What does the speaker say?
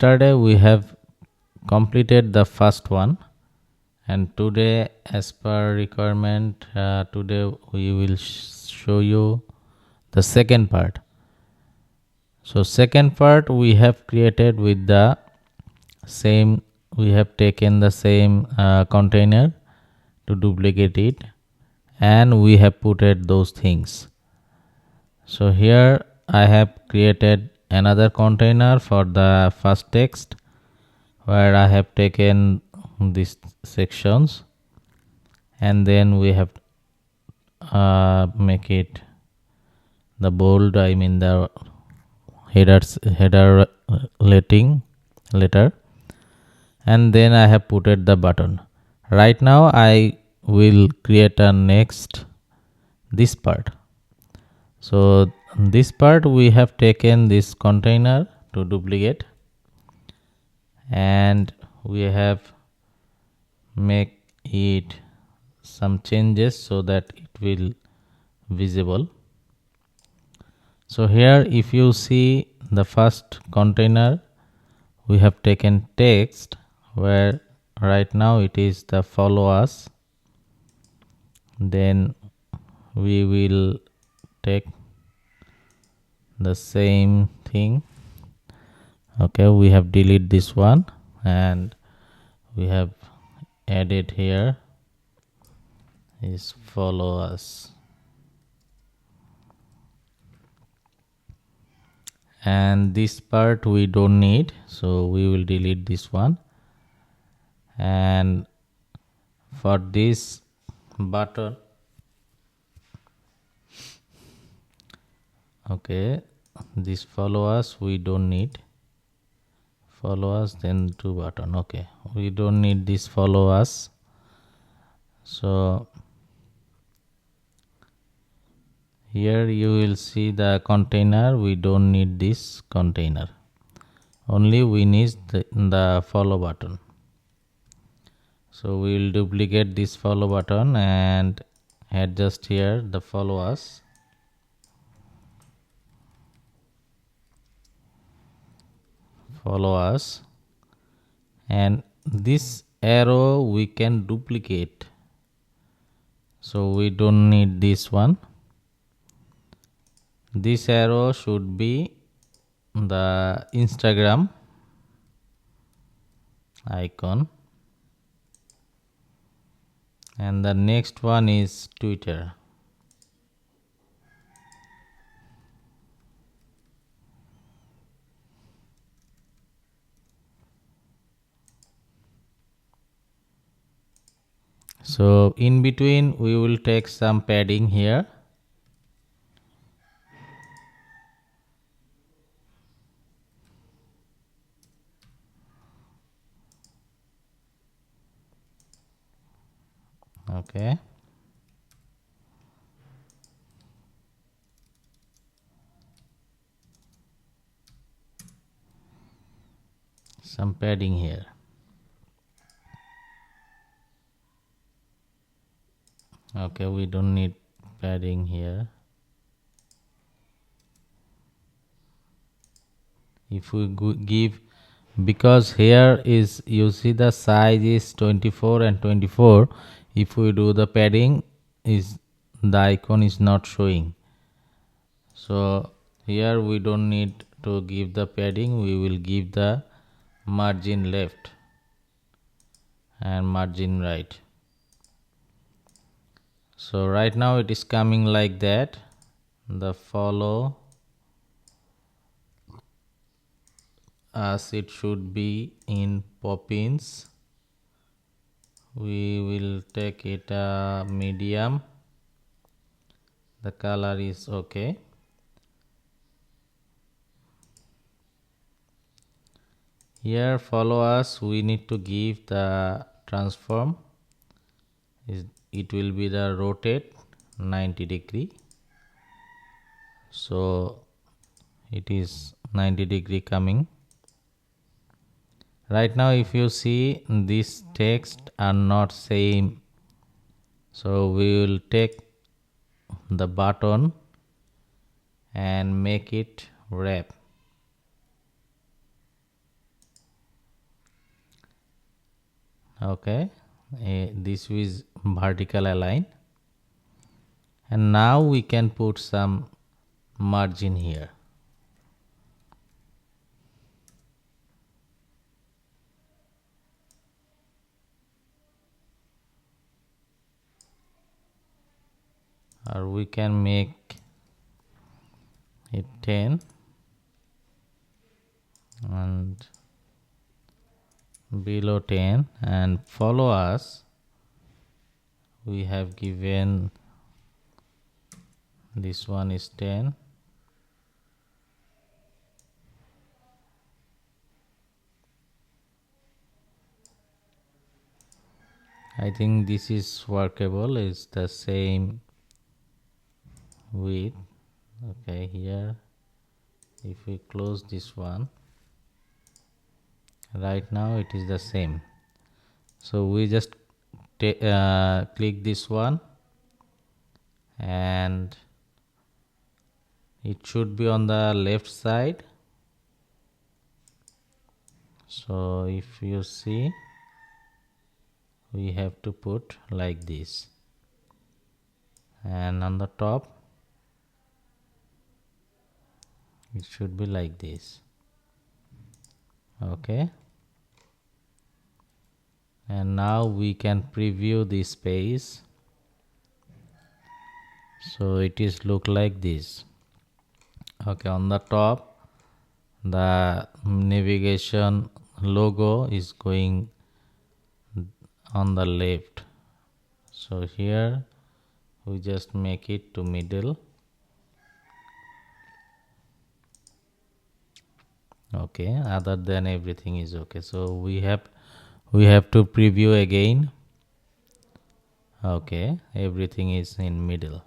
yesterday we have completed the first one, and today, as per requirement, today we will show you the second part. So second part we have created with the same, we have taken the same container to duplicate it, and we have put it those things. So here I have created another container for the first text, where I have taken these sections, and then we have make it the bold, I mean the header letter, and then I have put it the button. Right now I will create a next this part. So this part we have taken this container to duplicate, and we have make it some changes so that it will visible. So here if you see the first container, we have taken text, where right now it is the follow us. Then we will take the same thing. Okay, we have delete this one, and we have added here is follow us, and this part we don't need, so we will delete this one. And for this button, okay, this follow us we don't need, follow us then to button. Okay, we don't need this follow us. So here you will see the container, we don't need this container, only we need the follow button. So we will duplicate this follow button and adjust here the follow us. Follow us, and this arrow we can duplicate, so we don't need this one. This arrow should be the Instagram icon, and the next one is Twitter. So in between we will take some padding here. Okay, some padding here. Okay, we don't need padding here. If we give, because here is, you see the size is 24 and 24, if we do the padding, is the icon is not showing. So here we don't need to give the padding, we will give the margin left and margin right. So right now it is coming like that. The follow us, it should be in Poppins. We will take it a medium, the color is okay. Here follow us, we need to give the transform, it will be the rotate 90 degree, so it is 90 degree coming. Right now if you see, this text are not same, so we will take the button and make it wrap. Okay, this is vertical align, and now we can put some margin here. Or we can make it 10 and below 10, and follow us we have given this one is 10. I think this is workable, it's the same width. Okay, here if we close this one, right now it is the same. So we just click this one, and it should be on the left side. So if you see, we have to put like this, and on the top it should be like this. Okay, and now we can preview this page. So it is look like this. Okay, on the top the navigation logo is going on the left, so here we just make it to middle. Okay, other than everything is okay. So we have to preview again. Okay, everything is in middle.